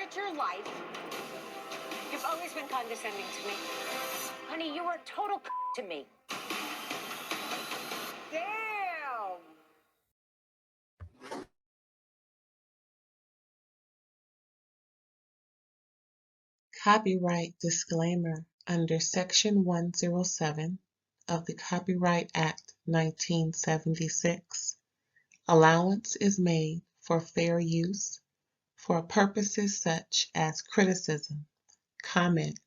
at your life. You've always been condescending to me. Honey, you were a total to me. Damn! Copyright disclaimer under Section 107 of the Copyright Act 1976. Allowance is made for fair use for purposes such as criticism, comment,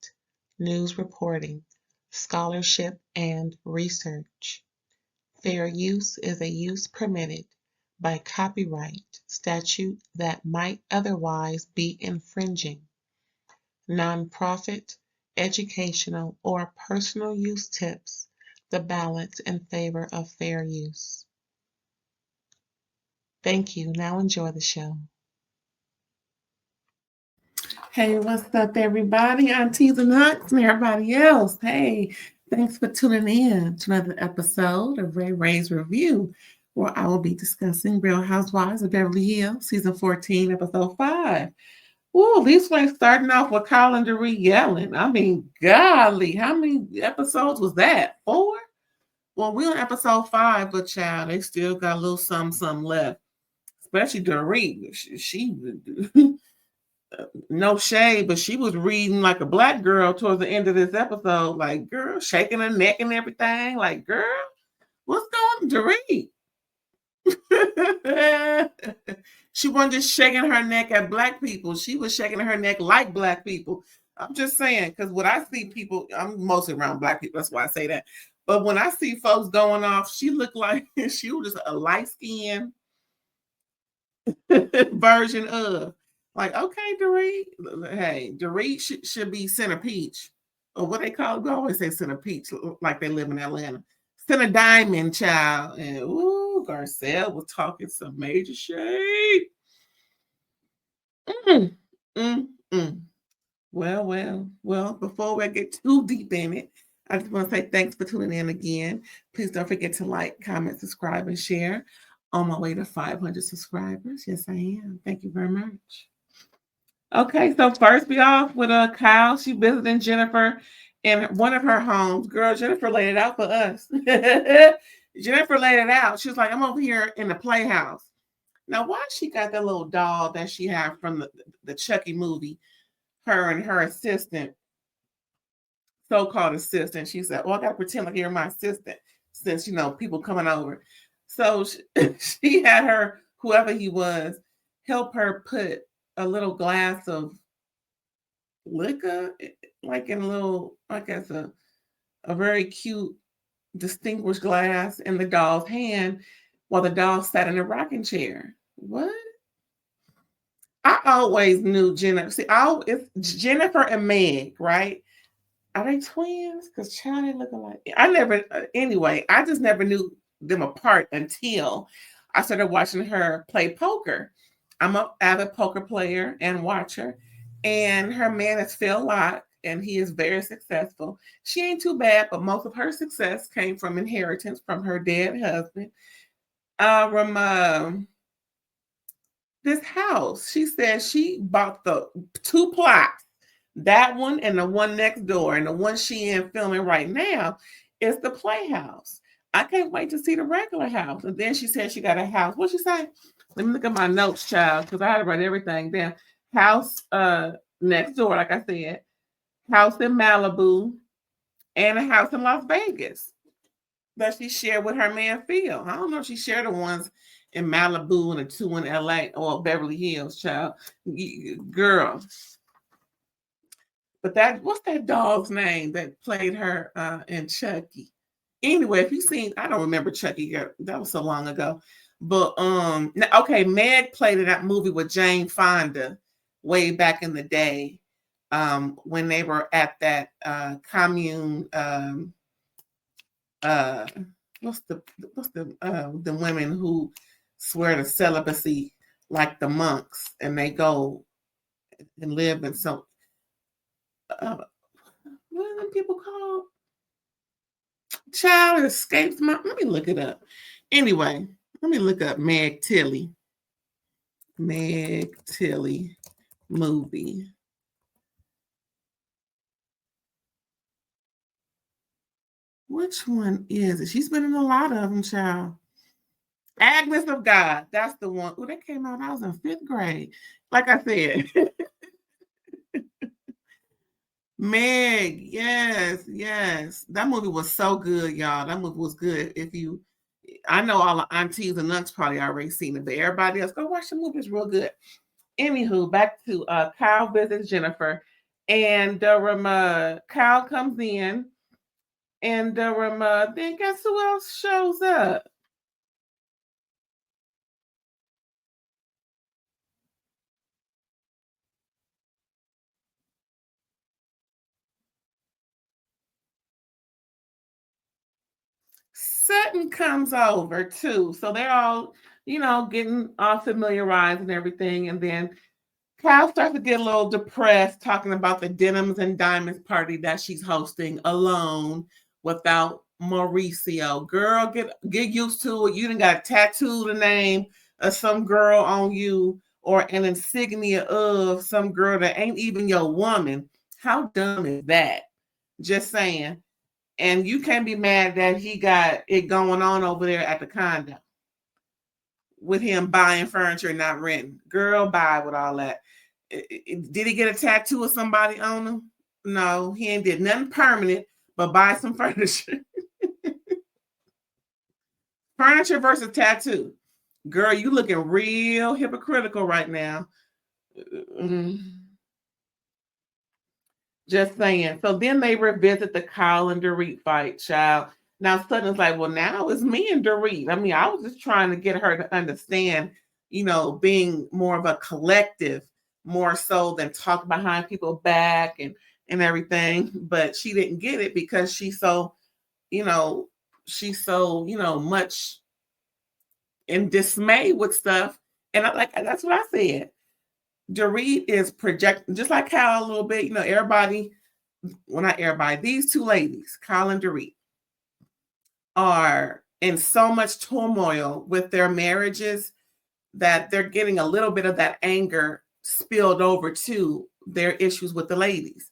news reporting, scholarship, and research. Fair use is a use permitted by copyright statute that might otherwise be infringing. Nonprofit, educational, or personal use tips the balance in favor of fair use. Thank you. Now enjoy the show. Hey, what's up, everybody? Aunties and Hucks and everybody else. Hey, thanks for tuning in to another episode of RAERAEs Review, where I will be discussing Real Housewives of Beverly Hills, Season 14, Episode 5. Ooh, these ones starting off with Kyle and Dorit yelling. I mean, golly, how many episodes was that? 4? Well, we're on episode 5, but child, they still got a little something left. Especially Dorit. She no shade, but she was reading like a black girl towards the end of this episode. Like, girl, shaking her neck and everything. Like, girl, what's going on, Dorit? She wasn't just shaking her neck at black people. She was shaking her neck like black people. I'm just saying, because when I see people, I'm mostly around black people. That's why I say that. But when I see folks going off, she looked like she was just a light-skinned version of. Like, okay, Dorit. Hey, Dorit should be Center Peach. Or what they call it. We always say Center Peach, like they live in Atlanta. Center Diamond, child. And, ooh, Garcelle was talking some major shade. Well, before we get too deep in it, I just want to say thanks for tuning in again. Please don't forget to like, comment, subscribe, and share. On my way to 500 subscribers. Yes, I am. Thank you very much. Okay, so first we off with Kyle. She visiting Jennifer in one of her homes. Girl, Jennifer laid it out for us. Jennifer laid it out. She was like, I'm over here in the playhouse. Now, why she got that little doll that she had from the Chucky movie, her and her assistant, so-called assistant. She said, well, I got to pretend like you're my assistant since, people coming over. So she had her, whoever he was, help her put a little glass of liquor, like in a little, I guess, a very cute, distinguished glass in the doll's hand while the doll sat in a rocking chair. What? I always knew Jennifer. See, it's Jennifer and Meg, right? Are they twins? Because child, they look alike. Anyway, I just never knew them apart until I started watching her play poker. I'm an avid poker player and watcher, and her man is Phil Locke, and he is very successful. She ain't too bad, but most of her success came from inheritance from her dead husband. This house, she said she bought the 2 plots, that one and the one next door, and the one she in filming right now is the playhouse. I can't wait to see the regular house. And then she said she got a house. What'd she say? Let me look at my notes, child, because I had to write everything down. House next door, like I said, house in Malibu, and a house in Las Vegas that she shared with her man Phil. I don't know if she shared the ones in Malibu and the 2 in LA or Beverly Hills, child. Girl. But what's that dog's name that played her in Chucky? Anyway, if you seen, I don't remember Chucky. That was so long ago. But okay, Meg played in that movie with Jane Fonda way back in the day, when they were at that commune. What's the women who swear to celibacy like the monks, and they go and live in some what are them people called? Child, escapes my. Let me look it up. Anyway, let me look up Meg Tilly. Meg Tilly movie. Which one is it? She's been in a lot of them, child. Agnes of God. That's the one. Oh, that came out. I was in 5th grade. Like I said. Meg, yes. That movie was so good, y'all. That movie was good. I know all the aunties and nuns probably already seen it, but everybody else, go watch the movie. It's real good. Anywho, back to Kyle visits Jennifer, and Kyle comes in, and then guess who else shows up? Sutton comes over too. So they're all, getting all familiarized and everything. And then Kyle starts to get a little depressed talking about the Denims and Diamonds party that she's hosting alone without Mauricio. Girl, get used to it. You done got tattooed the name of some girl on you or an insignia of some girl that ain't even your woman. How dumb is that? Just saying. And you can't be mad that he got it going on over there at the condo with him buying furniture and not renting. Girl, bye with all that. Did he get a tattoo of somebody on him? No, he ain't did nothing permanent but buy some furniture. Furniture versus tattoo. Girl, you looking real hypocritical right now. Just saying. So then they revisit the Kyle and Dorit fight, child. Now Sutton's like, well, now it's me and Dorit. I mean, I was just trying to get her to understand, being more of a collective, more so than talk behind people's back and everything. But she didn't get it because she's so much in dismay with stuff. And that's what I said. Dorit is projecting, just like Kyle a little bit, everybody, well, not everybody, these two ladies, Kyle and Dorit, are in so much turmoil with their marriages that they're getting a little bit of that anger spilled over to their issues with the ladies.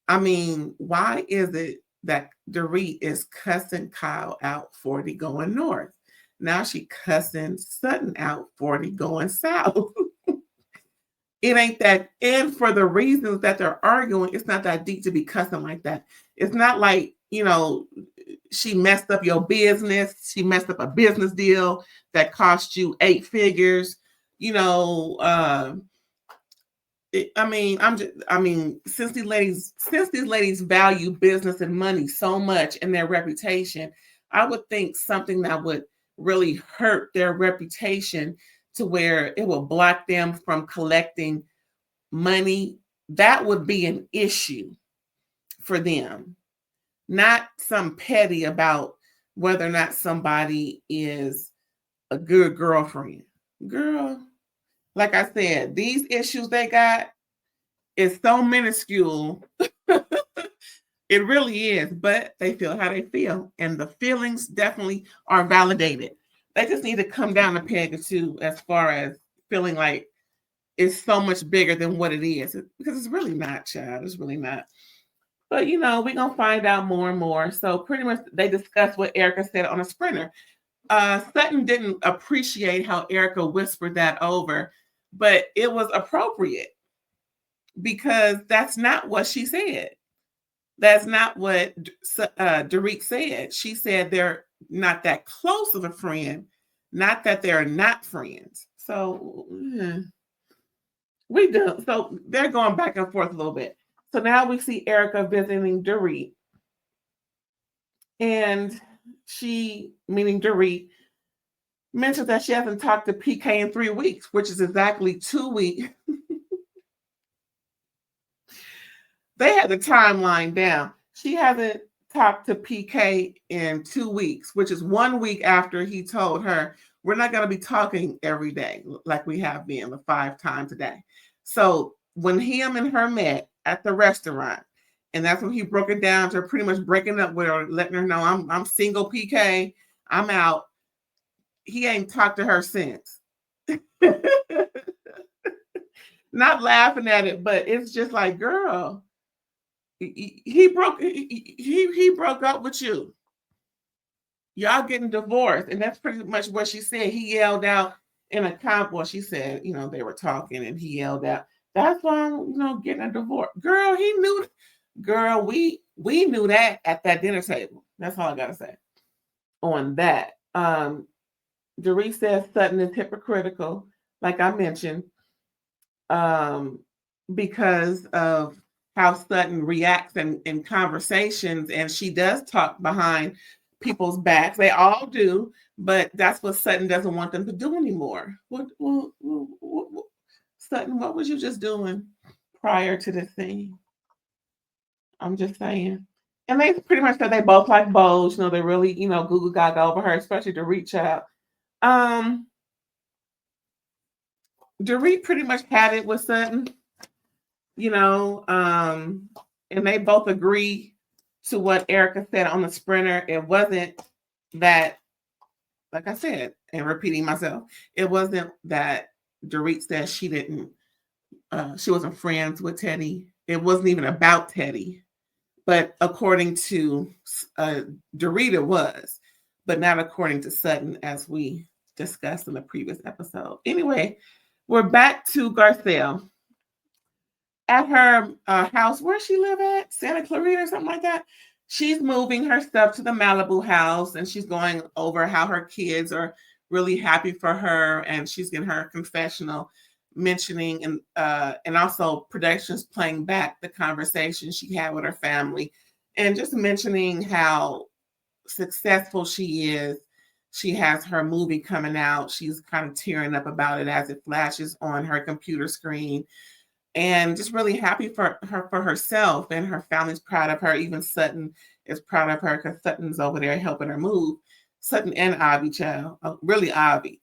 I mean, why is it that Dorit is cussing Kyle out 40 going north? Now she cussing Sutton out 40 going south. It ain't that, and for the reasons that they're arguing, it's not that deep to be cussing like that. It's not like, she messed up your business. She messed up a business deal that cost you 8 figures. Since these ladies value business and money so much and their reputation, I would think something that would really hurt their reputation to where it will block them from collecting money, that would be an issue for them. Not some petty about whether or not somebody is a good girlfriend. Girl, like I said, these issues they got is so minuscule. It really is, but they feel how they feel. And the feelings definitely are validated. They just need to come down a peg or two as far as feeling like it's so much bigger than what it is. Because it's really not, child. It's really not. But, we're going to find out more and more. So pretty much they discussed what Erica said on a Sprinter. Sutton didn't appreciate how Erica whispered that over, but it was appropriate because that's not what she said. That's not what Dorit said. She said they're not that close of a friend, not that they're not friends. So we do. So they're going back and forth a little bit. So now we see Erica visiting Dorit. And she, meaning Dorit, mentioned that she hasn't talked to PK in 3 weeks, which is exactly 2 weeks. They had the timeline down. She hasn't talked to PK in 2 weeks, which is 1 week after he told her, we're not going to be talking every day like we have been the 5 times a day. So when him and her met at the restaurant, and that's when he broke it down to her, pretty much breaking up with her, letting her know, I'm single, PK, I'm out. He ain't talked to her since. not laughing at it, but it's just like, girl, he broke up with you. Y'all getting divorced. And that's pretty much what she said. He yelled out in a well, she said, they were talking and he yelled out, that's why I'm, getting a divorce. Girl, he knew. Girl, we knew that at that dinner table. That's all I gotta say on that. Dorit says Sutton is hypocritical, like I mentioned, because of how Sutton reacts in conversations, and she does talk behind people's backs. They all do, but that's what Sutton doesn't want them to do anymore. Sutton, what was you just doing prior to this scene? I'm just saying. And they pretty much said they both like bows. They really, goo goo gaga over her, especially to reach out. Dorit pretty much had it with Sutton, and they both agree to what Erica said on the sprinter. It wasn't that, like I said, and repeating myself, it wasn't that Dorit said she wasn't friends with Teddy. It wasn't even about Teddy. But according to Dorit, it was, but not according to Sutton, as we discussed in the previous episode. Anyway, we're back to Garcelle at her house. Where she live at? Santa Clarita or something like that. She's moving her stuff to the Malibu house, and she's going over how her kids are really happy for her, and she's getting her confessional, mentioning and also productions playing back the conversation she had with her family, and just mentioning how successful she is. She has her movie coming out. She's kind of tearing up about it as it flashes on her computer screen, and just really happy for herself, and her family's proud of her. Even Sutton is proud of her because Sutton's over there helping her move. Sutton and Avi, child. Really Avi.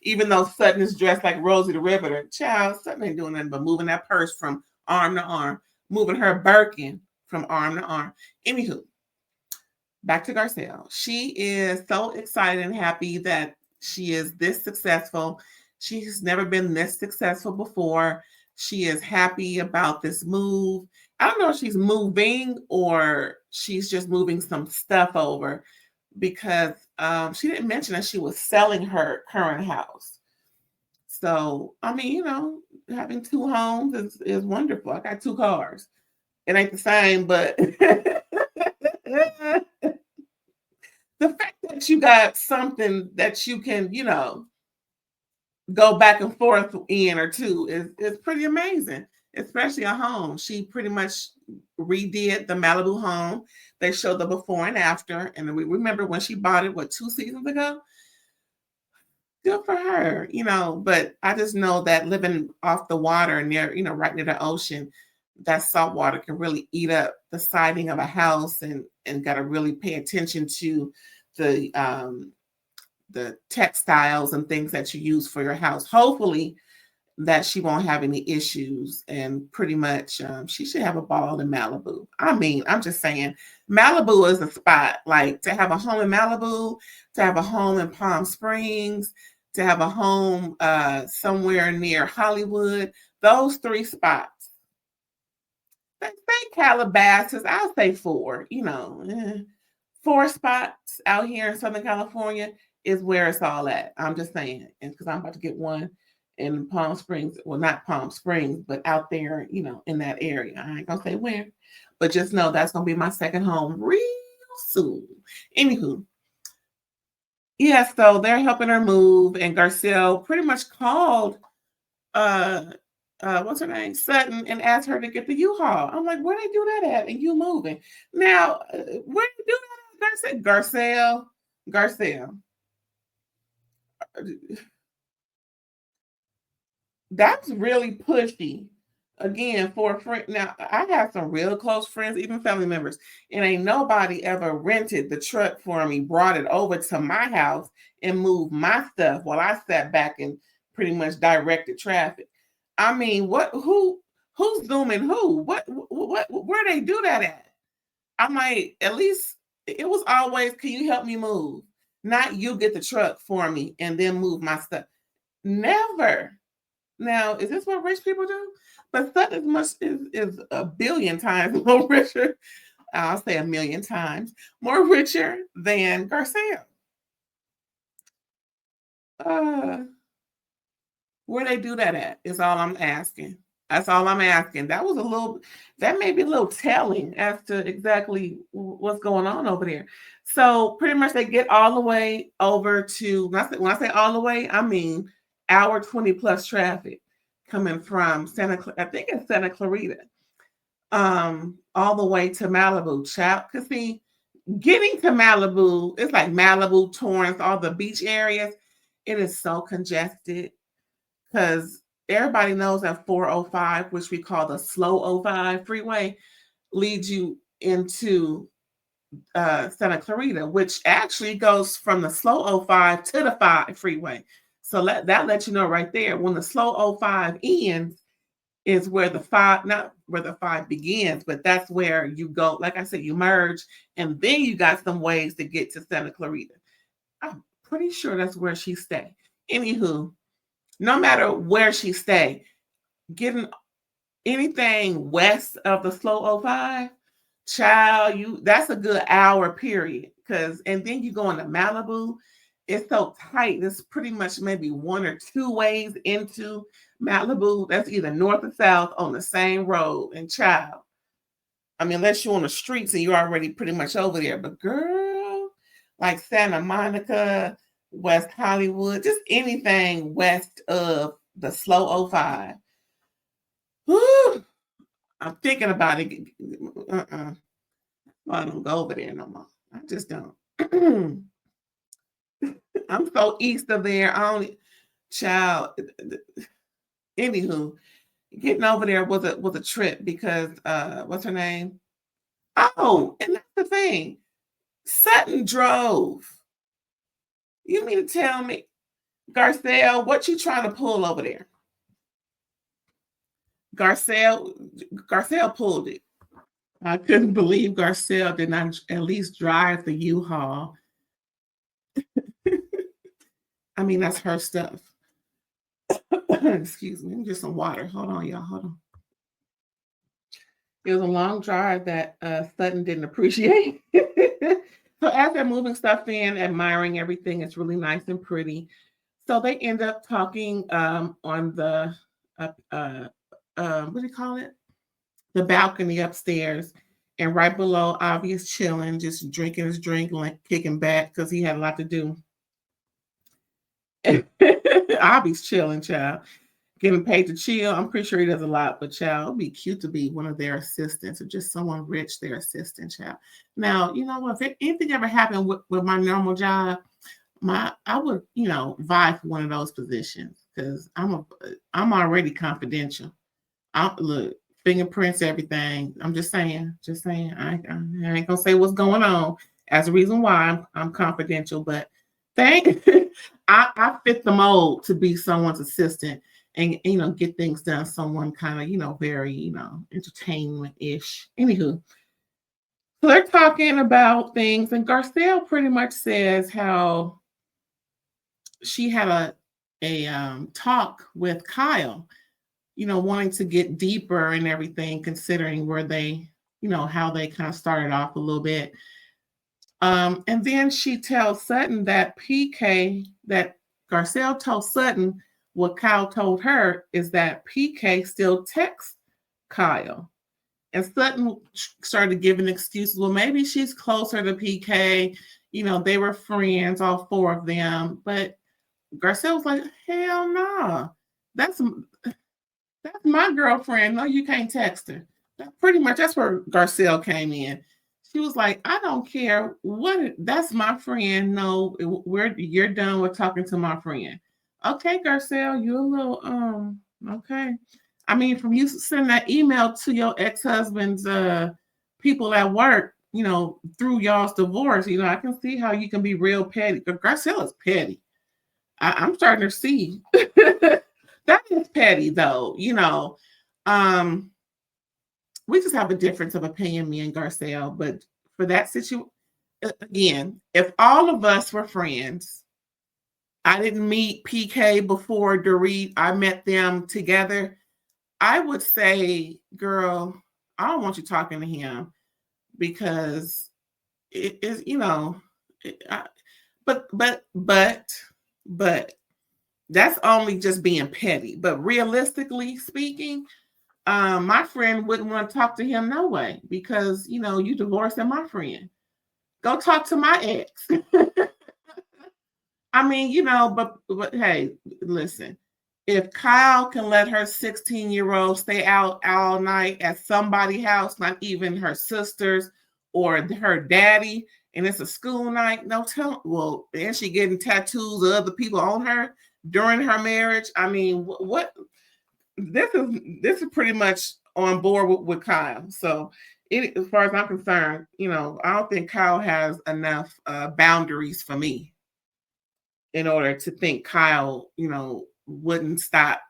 Even though Sutton is dressed like Rosie the Riveter, child, Sutton ain't doing nothing but moving that purse from arm to arm, moving her Birkin from arm to arm. Anywho, back to Garcelle. She is so excited and happy that she is this successful. She's never been this successful before. She is happy about this move. I don't know if she's moving or she's just moving some stuff over, because she didn't mention that she was selling her current house. So, I mean, having two homes is wonderful. I got two cars. It ain't the same, but the fact that you got something that you can, go back and forth in or two is pretty amazing, especially a home. She pretty much redid the Malibu home. They showed the before and after, and we remember when she bought it, 2 seasons ago? Good for her, but I just know that living off the water near, right near the ocean, that salt water can really eat up the siding of a house, and got to really pay attention to the textiles and things that you use for your house. Hopefully that she won't have any issues, and pretty much she should have a ball in Malibu. I mean, I'm just saying, Malibu is a spot. Like, to have a home in Malibu, to have a home in Palm Springs, to have a home somewhere near Hollywood, those 3 spots. Let's say Calabasas, I'll say 4, 4 spots out here in Southern California is where it's all at. I'm just saying, and because I'm about to get one in Palm Springs. Well, not Palm Springs, but out there, in that area. I ain't gonna say where, but just know that's gonna be my second home real soon. Anywho, yeah, so they're helping her move, and Garcelle pretty much called what's her name, Sutton, and asked her to get the U-Haul. I'm like, where they do that at? And you moving now? Where they do that at? Garcelle. That's really pushy. Again, for a friend. Now, I have some real close friends, even family members, and ain't nobody ever rented the truck for me, brought it over to my house, and moved my stuff while I sat back and pretty much directed traffic. I mean, who's zooming who? Where they do that at? I'm like, at least it was always, can you help me move? Not you get the truck for me and then move my stuff. Never. Now, is this what rich people do? But Sutton is a billion times more richer. I'll say a million times more richer than Garcelle. Where they do that at is all I'm asking. That's all I'm asking. That may be a little telling as to exactly what's going on over there. So pretty much they get all the way over to, when I say all the way, I mean hour 20 plus traffic coming from I think it's Santa Clarita, all the way to Malibu. Child, cause see, getting to Malibu, it's like Malibu, Torrance, all the beach areas. It is so congested because everybody knows that 405, which we call the slow 05 freeway, leads you into Santa Clarita, which actually goes from the slow 05 to the 5 freeway. So that lets you know right there, when the slow 05 ends is where the 5, not where the 5 begins, but that's where you go. Like I said, you merge, and then you got some ways to get to Santa Clarita. I'm pretty sure that's where she stay. Anywho, no matter where she stay, getting anything west of the slow 05, child, that's a good hour period. And then you go into Malibu, it's so tight. It's pretty much maybe 1 or 2 ways into Malibu. That's either north or south on the same road. And child, I mean, unless you're on the streets and you're already pretty much over there. But girl, like Santa Monica, West Hollywood, just anything west of the slow 05. Whew, I'm thinking about it. I don't go over there no more. I just don't. I'm so east of there. I only child. Anywho, getting over there was a trip because what's her name? Oh, and that's the thing. Sutton drove. You mean to tell me, Garcelle, what you trying to pull over there? Garcelle pulled it. I couldn't believe Garcelle did not at least drive the U-Haul. I mean, that's her stuff. Excuse me, just some water. Hold on, y'all. Hold on. It was a long drive that Sutton didn't appreciate. So as they're moving stuff in, admiring everything, it's really nice and pretty. So they end up talking on the, what do you call it? The balcony upstairs. And right below, Obvious chilling, just drinking his drink, like kicking back because he had a lot to do. Obvious chilling, child. Getting paid to chill. I'm pretty sure he does a lot, but child, it'd be cute to be one of their assistants or just someone rich, their assistant, child. Now, you know what? If anything ever happened with my normal job, I would, vie for one of those positions because I'm already confidential. Look, fingerprints, everything. I'm just saying. I ain't gonna say what's going on as a reason why I'm confidential, but I fit the mold to be someone's assistant and get things done. Someone kind of very entertainment-ish. Anywho, so they're talking about things, and Garcelle pretty much says how she had a talk with Kyle, wanting to get deeper and everything, considering where they, how they kind of started off a little bit. And then she tells Sutton that that Garcelle told Sutton what Kyle told her is that PK still texts Kyle. And Sutton started giving excuses. Well, maybe she's closer to PK. They were friends, all 4 of them. But Garcelle was like, hell no. That's my girlfriend. No, you can't text her. Pretty much that's where Garcelle came in. She was like, I don't care what. That's my friend. No, you're done with talking to my friend. Okay, Garcelle, you a little okay. I mean, from you sending that email to your ex-husband's people at work, through y'all's divorce, I can see how you can be real petty. Garcelle is petty. I'm starting to see. That is petty, though. We just have a difference of opinion, me and Garcelle. But for that situation, again, if all of us were friends I didn't meet PK before Dorit. I met them together. I would say, girl, I don't want you talking to him because it is, but that's only just being petty. But realistically speaking, my friend wouldn't want to talk to him no way because you divorcing my friend. Go talk to my ex. I mean, but hey, listen. If Kyle can let her 16-year-old stay out all night at somebody's house, not even her sister's or her daddy, and it's a school night, no tell. Well, and she getting tattoos of other people on her during her marriage. I mean, what? This is pretty much on board with Kyle. So, as far as I'm concerned, I don't think Kyle has enough boundaries for me in order to think Kyle, wouldn't stop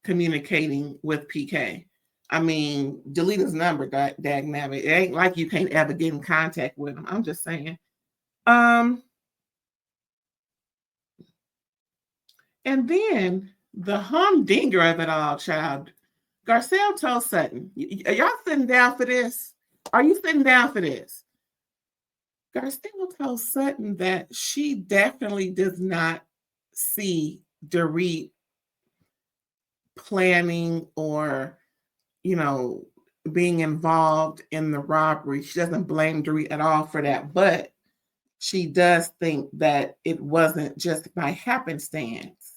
communicating with PK. I mean, delete his number, dagnabbit. It ain't like you can't ever get in contact with him. I'm just saying. And then the humdinger of it all, child. Garcelle told Sutton, are y'all sitting down for this? Are you sitting down for this? Garcelle told Sutton that she definitely does not see Dorit planning or, being involved in the robbery. She doesn't blame Dorit at all for that, but she does think that it wasn't just by happenstance.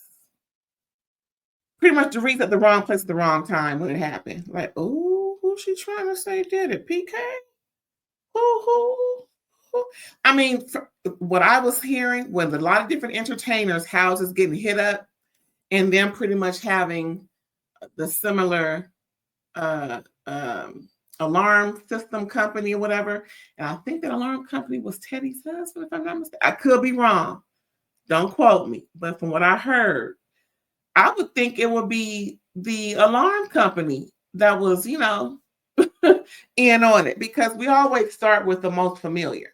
Pretty much Dorit's at the wrong place at the wrong time when it happened. Like, oh, who's she trying to say did it? PK? Who? I mean, what I was hearing was a lot of different entertainers' houses getting hit up and them pretty much having the similar alarm system company or whatever. And I think that alarm company was Teddy's husband, if I'm not mistaken. I could be wrong. Don't quote me. But from what I heard, I would think it would be the alarm company that was, in on it, because we always start with the most familiar.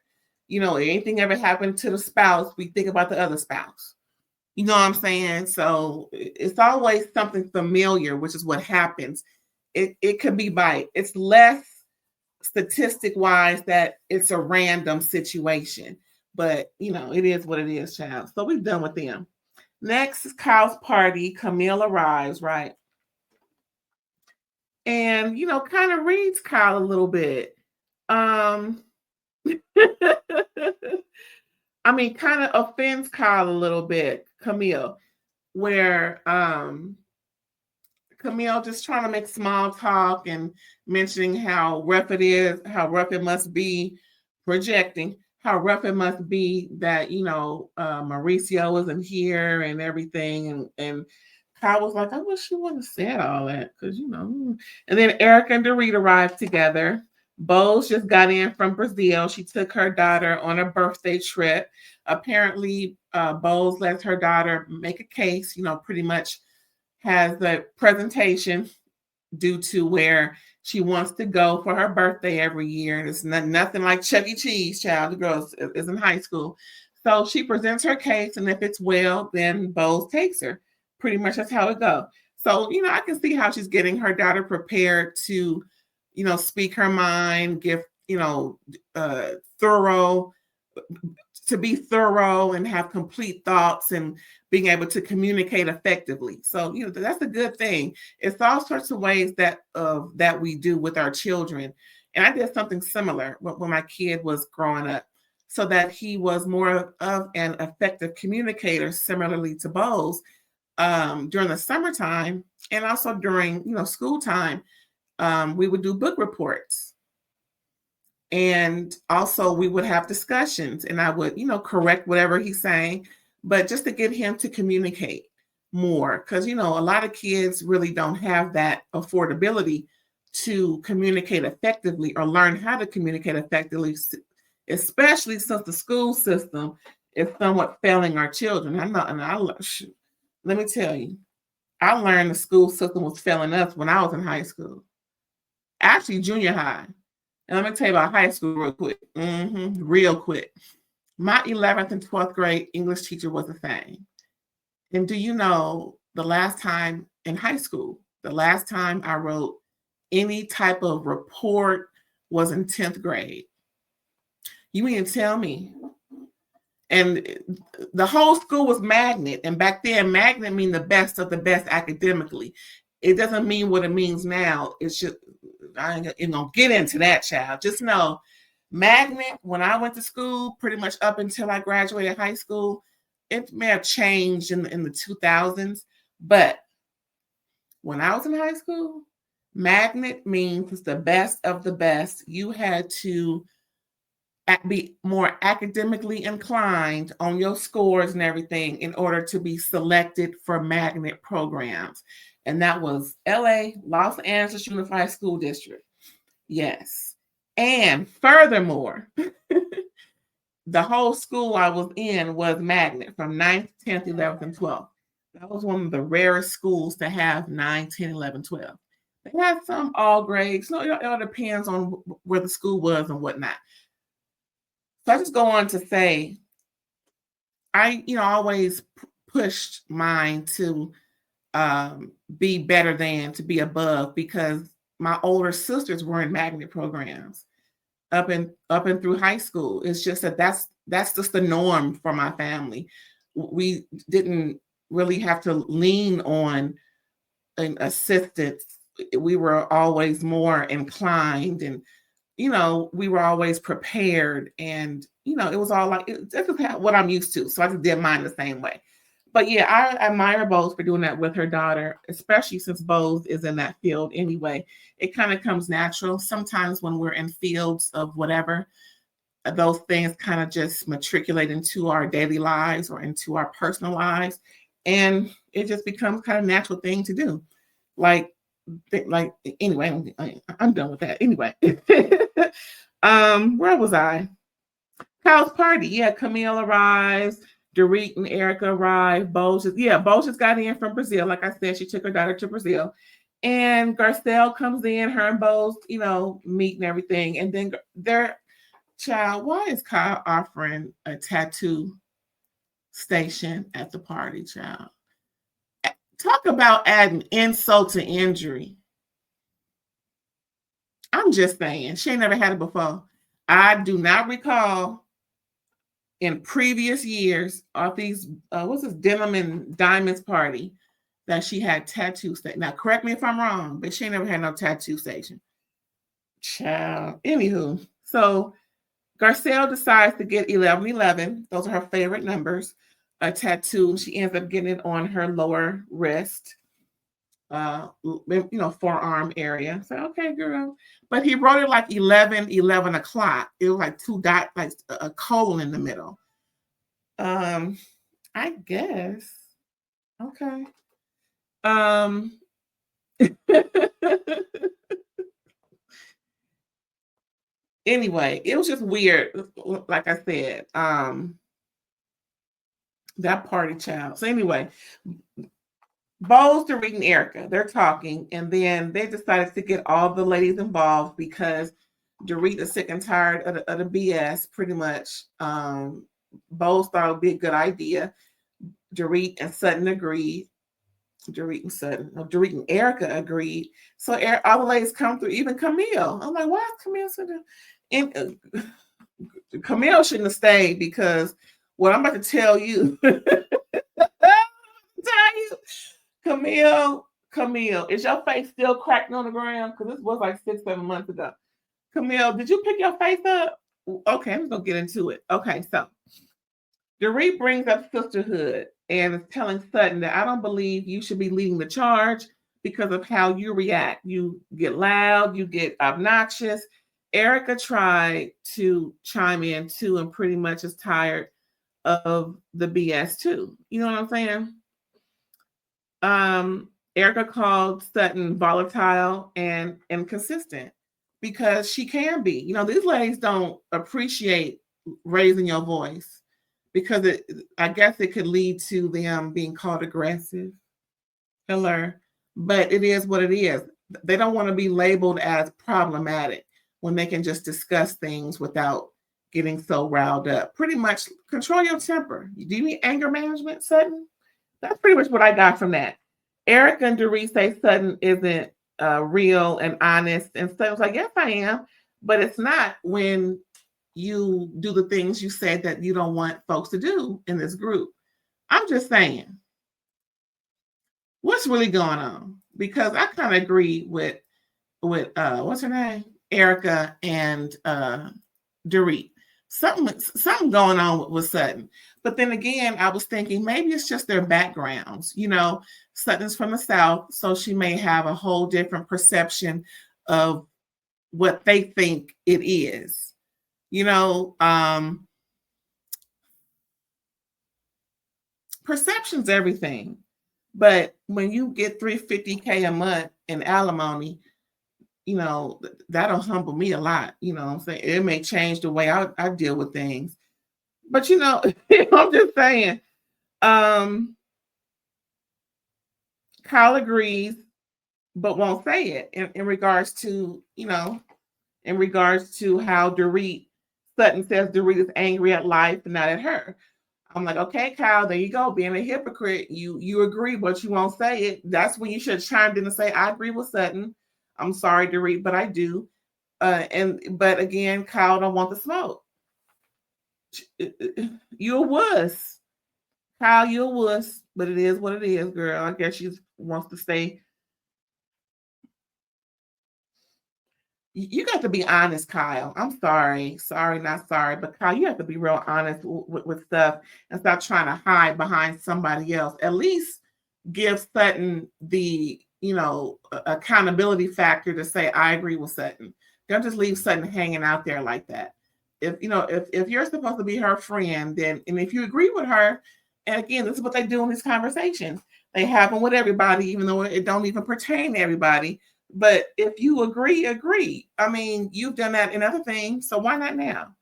Anything ever happened to the spouse, we think about the other spouse. You know what I'm saying? So it's always something familiar, which is what happens. It could be it's less statistic wise that it's a random situation, but it is what it is, child. So we're done with them. Next is Kyle's party. Camille arrives, right? And kind of reads Kyle a little bit. I mean, kind of offends Kyle a little bit, Camille, where Camille just trying to make small talk and mentioning how rough it is, how rough it must be, projecting how rough it must be that, Mauricio isn't here and everything. And Kyle was like, I wish you wouldn't have said all that because, And then Erica and Dorit arrived together. Bose just got in from Brazil. She took her daughter on a birthday trip. Apparently, Bose lets her daughter make a case, pretty much has a presentation due to where she wants to go for her birthday every year. And it's nothing like Chuck E. Cheese, child. The girl is in high school. So she presents her case, and if it's well, then Bose takes her. Pretty much that's how it goes. So, I can see how she's getting her daughter prepared to speak her mind, give, to be thorough and have complete thoughts and being able to communicate effectively. So, that's a good thing. It's all sorts of ways that we do with our children. And I did something similar when my kid was growing up so that he was more of an effective communicator, similarly to Bose, during the summertime and also during, school time. We would do book reports. And also we would have discussions and I would, correct whatever he's saying, but just to get him to communicate more. Because, a lot of kids really don't have that affordability to communicate effectively or learn how to communicate effectively, especially since the school system is somewhat failing our children. Let me tell you, I learned the school system was failing us when I was in high school. Actually, junior high. And let me tell you about high school real quick. Real quick. My 11th and 12th grade English teacher was the same. And do you know the last time in high school, the last time I wrote any type of report was in 10th grade? You mean to tell me? And the whole school was magnet. And back then, magnet mean the best of the best academically. It doesn't mean what it means now. It's just, I ain't gonna get into that, child. Just know, magnet, when I went to school, pretty much up until I graduated high school, it may have changed in the 2000s. But when I was in high school, magnet means it's the best of the best. You had to be more academically inclined on your scores and everything in order to be selected for magnet programs. And that was LA, Los Angeles Unified School District. Yes. And furthermore, the whole school I was in was magnet from 9th, 10th, 11th, and 12th. That was one of the rarest schools to have 9, 10, 11, 12. They had some all grades. So it all depends on where the school was and whatnot. So I just go on to say, I, always pushed mine to be better than, to be above, because my older sisters were in magnet programs up and through high school. It's just that's just the norm for my family. We didn't really have to lean on an assistance. We were always more inclined, and we were always prepared, and it was all like, this is what I'm used to. So I just did mine the same way. But yeah, I admire Bose for doing that with her daughter, especially since Bose is in that field anyway. It kind of comes natural. Sometimes when we're in fields of whatever, those things kind of just matriculate into our daily lives or into our personal lives. And it just becomes kind of natural thing to do. Anyway, I'm done with that. Anyway, where was I? Kyle's party. Yeah, Camille arrives. Dorit and Erica arrived. Bose just got in from Brazil. Like I said, she took her daughter to Brazil. And Garcelle comes in, her and Bose, meet and everything. And then their child, why is Kyle offering a tattoo station at the party, child? Talk about adding insult to injury. I'm just saying, she ain't never had it before. I do not recall in previous years of these, what's this, Denim and Diamonds party, that she had tattoo station. Now, correct me if I'm wrong, but she ain't never had no tattoo station. Child. Anywho, so Garcelle decides to get 1111. Those are her favorite numbers. A tattoo. She ends up getting it on her lower wrist, forearm area. So, okay, girl. But he wrote it like 11 o'clock. It was like 2 dots, like a colon in the middle. I guess. Okay. Anyway, it was just weird. Like I said, that party child. So anyway, Bose, Dorit, and Erica, they're talking, and then they decided to get all the ladies involved because Dorit is sick and tired of the BS, pretty much. Bose thought it would be a good idea. Dorit and Sutton agreed. Dorit and Erica agreed. So all the ladies come through, even Camille. I'm like, why is Camille so Camille shouldn't have stayed, because what I'm about to tell you, Camille, is your face still cracking on the ground? Because this was like 6-7 months ago. Camille, did you pick your face up? Okay, I'm going to get into it. Okay, so Dorit brings up sisterhood and is telling Sutton that I don't believe you should be leading the charge because of how you react. You get loud, you get obnoxious. Erica tried to chime in too and pretty much is tired of the BS too. You know what I'm saying? Erica called Sutton volatile and inconsistent because she can be. These ladies don't appreciate raising your voice because I guess it could lead to them being called aggressive. Hello. But it is what it is. They don't want to be labeled as problematic when they can just discuss things without getting so riled up. Pretty much control your temper. Do you need anger management, Sutton? That's pretty much what I got from that. Erica and Dorit say Sutton isn't real and honest, and Sutton's like, yes, I am, but it's not when you do the things you said that you don't want folks to do in this group. I'm just saying, what's really going on? Because I kind of agree with what's her name, Erica and Dorit. Something going on with Sutton. But then again, I was thinking maybe it's just their backgrounds. You know, Sutton's from the South, so she may have a whole different perception of what they think it is. You know, perception's everything. But when you get $350K a month in alimony, you know, that'll humble me a lot. You know what I'm saying? It may change the way I deal with things. But, you know, I'm just saying, Kyle agrees, but won't say it in regards to, you know, in regards to how Sutton says Dorit is angry at life and not at her. I'm like, okay, Kyle, there you go, being a hypocrite. You agree, but you won't say it. That's when you should have chimed in and say, I agree with Sutton. I'm sorry, Dorit, but I do. But again, Kyle don't want the smoke. You a wuss. Kyle, you a wuss, but it is what it is, girl. I guess she wants to stay. You got to be honest, Kyle. I'm sorry, not sorry, but Kyle, you have to be real honest with stuff and stop trying to hide behind somebody else. At least give Sutton the, you know, accountability factor to say, I agree with Sutton. Don't just leave Sutton hanging out there like that. If you know, if you're supposed to be her friend, then, and if you agree with her, and again, this is what they do in these conversations. They have them with everybody, even though it don't even pertain to everybody. But if you agree. I mean, you've done that in other things, so why not now?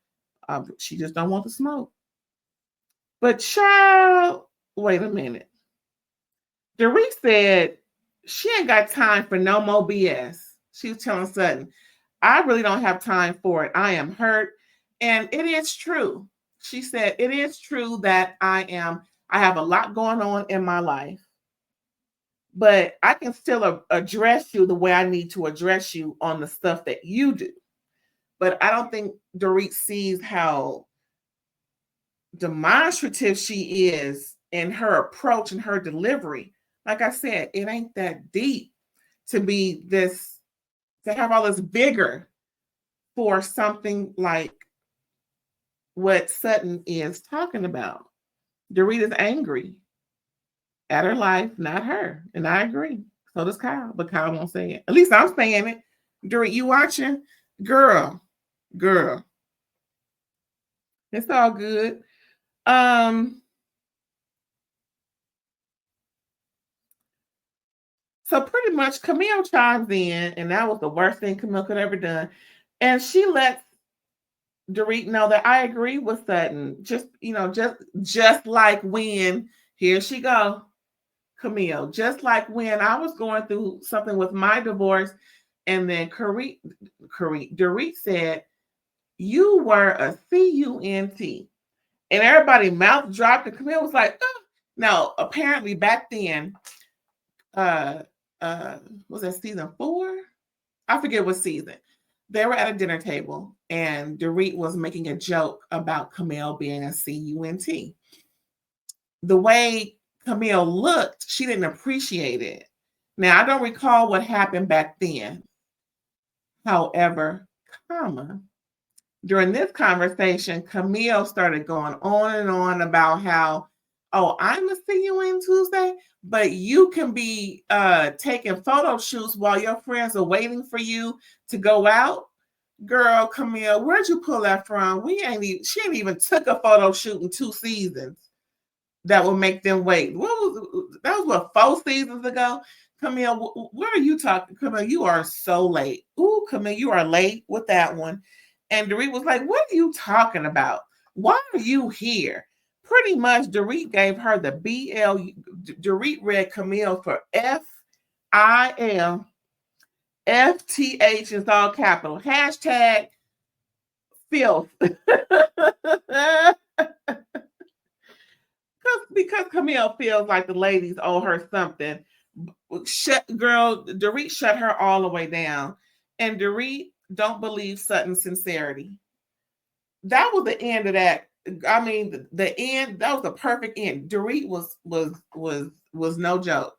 She just don't want the smoke. But child, wait a minute. Dorit said she ain't got time for no more BS. She was telling Sutton, I really don't have time for it. I am hurt. And it is true. She said, it is true that I have a lot going on in my life, but I can still address you the way I need to address you on the stuff that you do. But I don't think Dorit sees how demonstrative she is in her approach and her delivery. Like I said, it ain't that deep to be this, to have all this vigor for something like what Sutton is talking about. Dorit is angry at her life, not her. And I agree. So does Kyle, but Kyle won't say it. At least I'm saying it. Dorit, you watching? Girl. It's all good. So pretty much Camille chimes in, and that was the worst thing Camille could ever done. And she lets Dorit know that I agree with Sutton. Just, you know, just like when, here she go, Camille, just like when I was going through something with my divorce, and then Dorit said, you were a CUNT. And everybody mouth dropped, and Camille was like, oh. Now, apparently back then, was that season 4? I forget what season. They were at a dinner table, and Dorit was making a joke about Camille being a CUNT. The way Camille looked, she didn't appreciate it. Now, I don't recall what happened back then. However, during this conversation, Camille started going on and on about how, oh, I'm a CUN Tuesday, but you can be taking photo shoots while your friends are waiting for you to go out. Girl, Camille, where'd you pull that from? She ain't even took a photo shoot in 2 seasons that will make them wait. That was what, 4 seasons ago? Camille, what are you talking? Camille, you are so late. Ooh, Camille, you are late with that one. And Dorit was like, what are you talking about? Why are you here? Pretty much, Dorit gave her the BL. Dorit read Camille for FIL. FTH is all capital. Hashtag filth. Because because Camille feels like the ladies owe her something. Dorit shut her all the way down. And Dorit don't believe Sutton's sincerity. That was the end of that. I mean, the end, that was the perfect end. Dorit was no joke.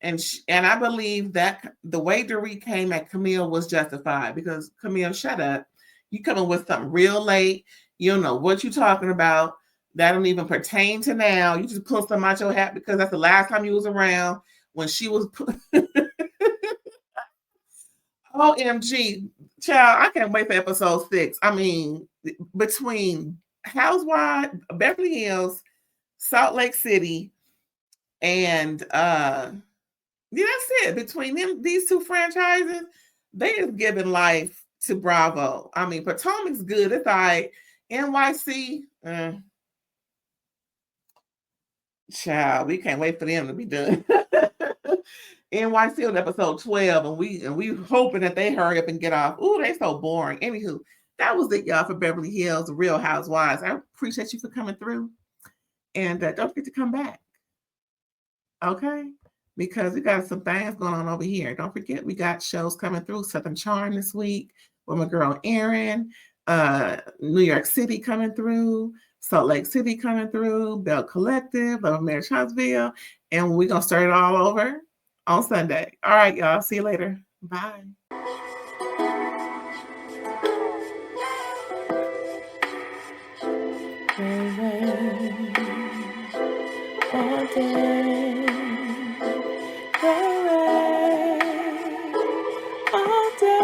And I believe that the way Dorit came at Camille was justified, because Camille, shut up. You coming with something real late. You don't know what you're talking about. That don't even pertain to now. You just pull something out your hat because that's the last time you was around when she was. OMG, child, I can't wait for episode 6. I mean, between Housewives, Beverly Hills, Salt Lake City, and yeah, that's it. Between them, these two franchises, they is giving life to Bravo. I mean, Potomac's good. It's all right. NYC, child, we can't wait for them to be done. NYC on episode 12, and we hoping that they hurry up and get off. Ooh, they so boring. Anywho, that was it, y'all, for Beverly Hills, The Real Housewives. I appreciate you for coming through, and don't forget to come back, okay? Because we got some things going on over here. Don't forget, we got shows coming through. Southern Charm this week with my girl Erin. New York City coming through. Salt Lake City coming through. Bell Collective, Love of Marriage Huntsville. And we're going to start it all over on Sunday. All right, y'all. See you later. Bye. All day, all day.